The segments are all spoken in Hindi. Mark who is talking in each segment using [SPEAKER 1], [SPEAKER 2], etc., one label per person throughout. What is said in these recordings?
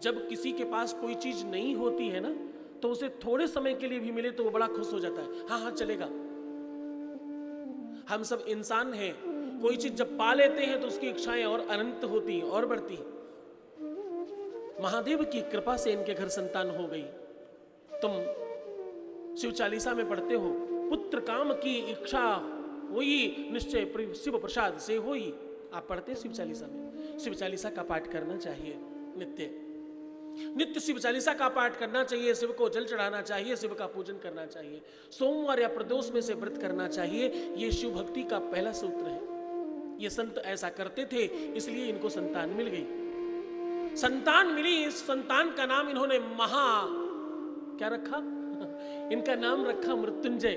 [SPEAKER 1] जब किसी के पास कोई चीज नहीं होती है ना, तो उसे थोड़े समय के लिए भी मिले तो वो बड़ा खुश हो जाता है। हाँ हाँ चलेगा। हम सब इंसान हैं, कोई चीज जब पा लेते हैं तो उसकी इच्छाएं और अनंत होती हैं और बढ़ती हैं। महादेव की कृपा से इनके घर संतान हो गई। तुम शिव चालीसा में पढ़ते हो, पुत्र काम की इच्छा हुई निश्चय शिव प्रसाद से हुई। आप पढ़ते शिव चालीसा में। शिव चालीसा का पाठ करना चाहिए नित्य नित्य। शिव चालीसा का पाठ करना चाहिए, शिव को जल चढ़ाना चाहिए, शिव का पूजन करना चाहिए, सोमवार या प्रदोष में से व्रत करना चाहिए। ये शिव भक्ति का पहला सूत्र है। ये संत ऐसा करते थे, इसलिए इनको संतान मिल गई। संतान मिली, इस संतान का नाम इन्होंने क्या रखा? इनका नाम रखा मृत्युंजय।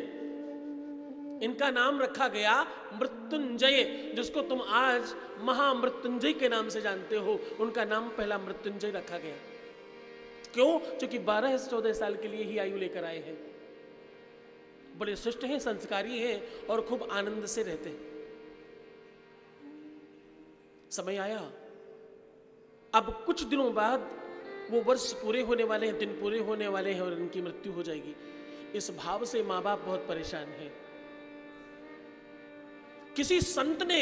[SPEAKER 1] इनका नाम रखा गया मृत्युंजय, जिसको तुम आज महामृत्युंजय के नाम से जानते हो। उनका नाम पहला मृत्युंजय रखा गया। क्यों? क्योंकि 12 से 14 साल के लिए ही आयु लेकर आए हैं। बड़े शिष्ट हैं, संस्कारी हैं और खूब आनंद से रहते हैं। समय आया, अब कुछ दिनों बाद वो वर्ष पूरे होने वाले हैं, दिन पूरे होने वाले हैं और इनकी मृत्यु हो जाएगी। इस भाव से मां बाप बहुत परेशान हैं। किसी संत ने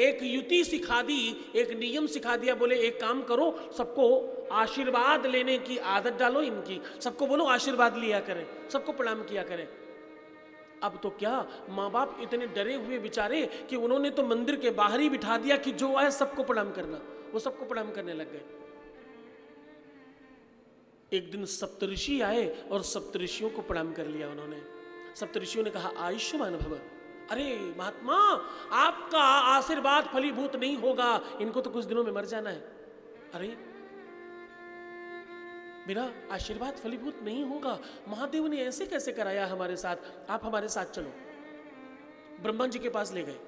[SPEAKER 1] एक युति सिखा दी, एक नियम सिखा दिया। बोले एक काम करो, सबको आशीर्वाद लेने की आदत डालो इनकी। सबको बोलो आशीर्वाद लिया करें, सबको प्रणाम किया करें। अब तो क्या, माँ बाप इतने डरे हुए बेचारे कि उन्होंने तो मंदिर के बाहर ही बिठा दिया कि जो आए सबको प्रणाम करना। वो सबको प्रणाम करने लग गए। एक दिन सप्तऋषि आए और सप्तऋषियों को प्रणाम कर लिया उन्होंने। सप्तऋषियों ने कहा आयुष्मान भव। अरे महात्मा, आपका आशीर्वाद फलीभूत नहीं होगा, इनको तो कुछ दिनों में मर जाना है। अरे मेरा आशीर्वाद फलीभूत नहीं होगा, महादेव ने ऐसे कैसे कराया हमारे साथ? आप हमारे साथ चलो। ब्रह्मा जी के पास ले गए,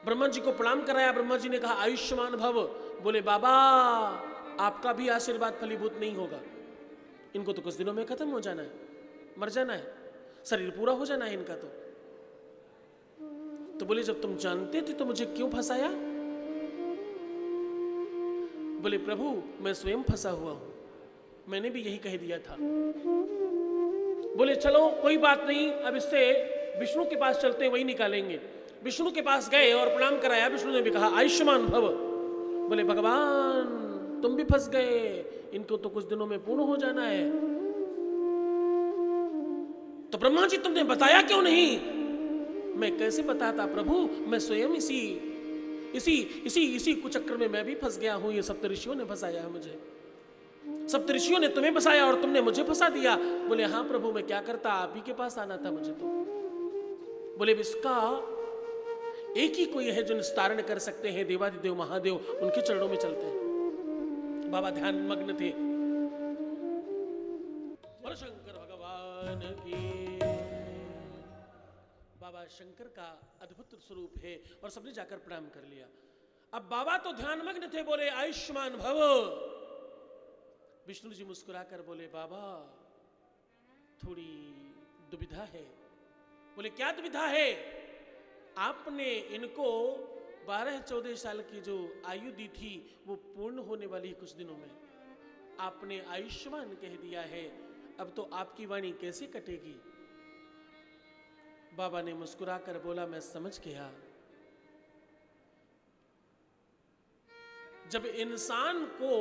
[SPEAKER 1] ब्रह्मा जी को प्रणाम कराया। ब्रह्मा जी ने कहा आयुष्मान भव। बोले बाबा, आपका भी आशीर्वाद फलीभूत नहीं होगा, इनको तो कुछ दिनों में खत्म हो जाना है, मर जाना है, शरीर पूरा हो जाना है इनका तो बोले जब तुम जानते थे तो मुझे क्यों फंसाया? बोले प्रभु, मैं स्वयं फंसा हुआ हूं, मैंने भी यही कह दिया था। बोले चलो कोई बात नहीं, अब इससे विष्णु के पास चलते, वही निकालेंगे। विष्णु के पास गए और प्रणाम कराया। विष्णु ने भी कहा आयुष्मान भव। बोले भगवान, तुम भी फंस गए, इनको तो कुछ दिनों में पूर्ण हो जाना है। तो ब्रह्मा जी तुमने बताया क्यों नहीं? मैं कैसे बताता प्रभु, मैं स्वयं इसी कुचक्र में मैं भी फंस गया हूं। ये सप्तऋषियों ने फंसाया है मुझे, सप्तऋषियों ने तुम्हें फंसाया और तुमने मुझे फंसा दिया। बोले हाँ प्रभु, मैं क्या करता, आप ही के पास आना था मुझे तो। बोले इसका एक ही कोई है जो निस्तारण कर सकते हैं, देवादिदेव महादेव, उनके चरणों में चलते हैं। बाबा ध्यान मग्न थे। शंकर भगवान की, बाबा शंकर का अद्भुत स्वरूप है और सबने जाकर प्रणाम कर लिया। अब बाबा तो ध्यान मग्न थे, बोले आयुष्मान भव। विष्णु जी मुस्कुराकर बोले बाबा, थोड़ी दुविधा है। बोले क्या दुविधा है? आपने इनको 12-14 साल की जो आयु दी थी वो पूर्ण होने वाली है कुछ दिनों में। आपने आयुष्मान कह दिया है, अब तो आपकी वाणी कैसे कटेगी? बाबा ने मुस्कुराकर बोला मैं समझ गया। जब इंसान को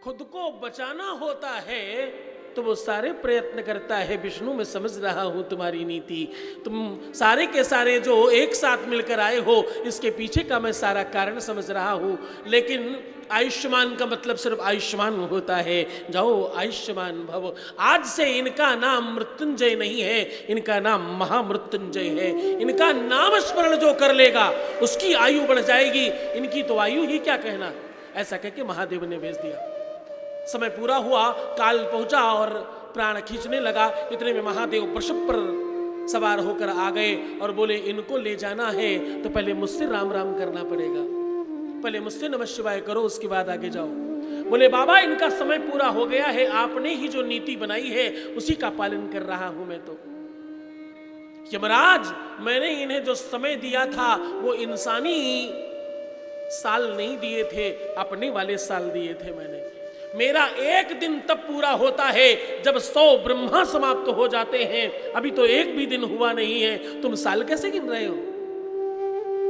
[SPEAKER 1] खुद को बचाना होता है तो वो सारे प्रयत्न करता है। विष्णु, मैं समझ रहा हूं तुम्हारी नीति, तुम सारे के सारे जो एक साथ मिलकर आए हो, इसके पीछे का मैं सारा कारण समझ रहा हूं। लेकिन आयुष्मान का मतलब सिर्फ आयुष्मान होता है। जाओ आयुष्मान भव। आज से इनका नाम मृत्युंजय नहीं है, इनका नाम महामृत्युंजय है। इनका नाम स्मरण जो कर लेगा उसकी आयु बढ़ जाएगी, इनकी तो आयु ही क्या कहना। ऐसा कह के महादेव ने भेज दिया। समय पूरा हुआ, काल पहुंचा और प्राण खींचने लगा। इतने में महादेव वृषभ पर सवार होकर आ गए और बोले इनको ले जाना है तो पहले मुझसे राम राम करना पड़ेगा, पहले मुझसे नमः शिवाय करो, उसके बाद आगे जाओ। बोले बाबा, इनका समय पूरा हो गया है, आपने ही जो नीति बनाई है उसी का पालन कर रहा हूं मैं तो। यमराज, मैंने इन्हें जो समय दिया था वो इंसानी साल नहीं दिए थे, अपने वाले साल दिए थे मैंने। मेरा एक दिन तब पूरा होता है जब 100 ब्रह्मा समाप्त हो जाते हैं। अभी तो एक भी दिन हुआ नहीं है, तुम साल कैसे गिन रहे हो?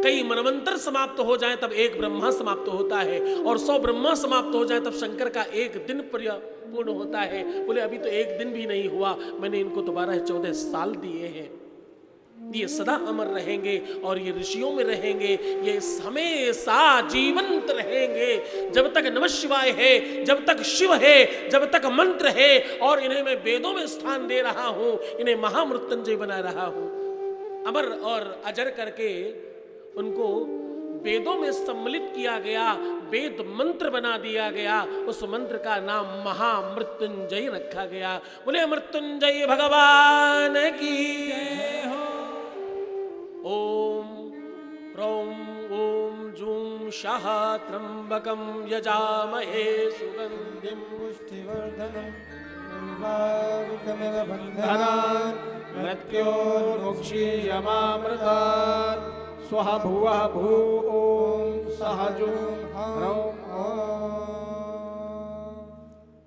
[SPEAKER 1] कई मनवंतर समाप्त हो जाएं तब एक ब्रह्मा समाप्त होता है, और 100 ब्रह्मा समाप्त हो जाएं तब शंकर का एक दिन पूर्ण होता है। बोले अभी तो एक दिन भी नहीं हुआ, मैंने इनको दोबारा 14 साल दिए हैं। ये सदा अमर रहेंगे और ये ऋषियों में रहेंगे, ये हमेशा जीवंत रहेंगे। जब तक नमः शिवाय है, जब तक शिव है, जब तक मंत्र है, और इन्हें मैं वेदों में स्थान दे रहा हूं, इन्हें महामृत्युंजय बना रहा हूं। अमर और अजर करके उनको वेदों में सम्मिलित किया गया, वेद मंत्र बना दिया गया। उस मंत्र का नाम महामृत्युंजय रखा गया। बोले मृत्युंजय भगवान की जय हो। ओम ह्रौं ओम जूं शाह त्र्यंबकं यजामहे सुगंधिं पुष्टिवर्धनम् बन्धनान् मृत्योर्मुक्षीयमामृतात् स्वः भुवः भुः ओम सह जूं ह्रौं ओम।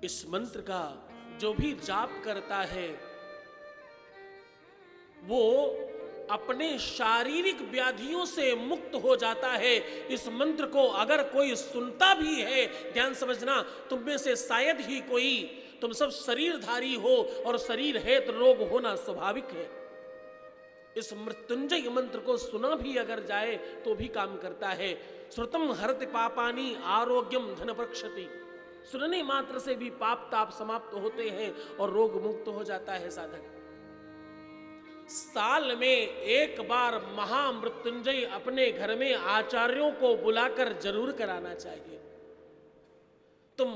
[SPEAKER 1] इस मंत्र का जो भी जाप करता है वो अपने शारीरिक व्याधियों से मुक्त हो जाता है। इस मंत्र को अगर कोई सुनता भी है, ध्यान समझना, तुम में से शायद ही कोई, तुम सब शरीरधारी हो और शरीर है तो रोग होना स्वाभाविक है। इस मृत्युंजय मंत्र को सुना भी अगर जाए तो भी काम करता है। श्रुतम हरति पापानि आरोग्यम धनपक्षति। सुनने मात्र से भी पाप ताप समाप्त होते हैं और रोग मुक्त हो जाता है साधक। साल में एक बार महामृत्युंजय अपने घर में आचार्यों को बुलाकर जरूर कराना चाहिए। तुम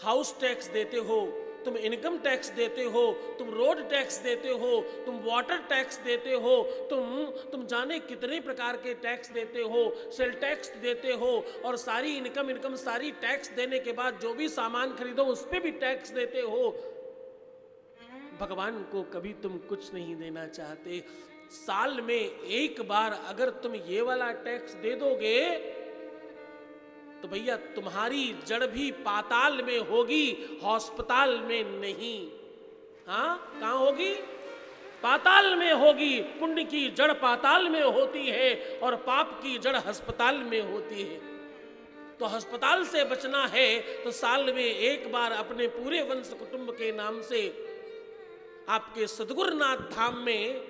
[SPEAKER 1] हाउस टैक्स देते हो, तुम इनकम टैक्स देते हो, तुम रोड टैक्स देते हो, तुम वाटर टैक्स देते हो, तुम जाने कितने प्रकार के टैक्स देते हो, सेल टैक्स देते हो, और सारी इनकम सारी टैक्स देने के बाद जो भी सामान खरीदो उस पे भी टैक्स देते हो। भगवान को कभी तुम कुछ नहीं देना चाहते। साल में एक बार अगर तुम ये वाला टैक्स दे दोगे तो भैया तुम्हारी जड़ भी पाताल में होगी, अस्पताल में नहीं। हाँ, कहां होगी? पाताल में होगी। पुण्य की जड़ पाताल में होती है और पाप की जड़ अस्पताल में होती है। तो अस्पताल से बचना है तो साल में एक बार अपने पूरे वंश कुटुंब के नाम से आपके सद्गुरुनाथ धाम में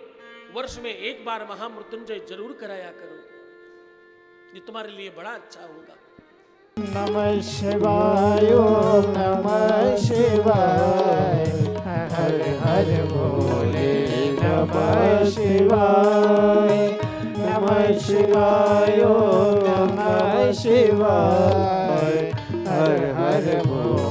[SPEAKER 1] वर्ष में एक बार महामृत्युंजय जरूर कराया करो। ये तुम्हारे लिए बड़ा अच्छा होगा।
[SPEAKER 2] नमः शिवाय ओम नमः शिवाय हर हर भोले नमः शिवाय नमः शिवाय ओम नमः शिवाय हर हर भोले।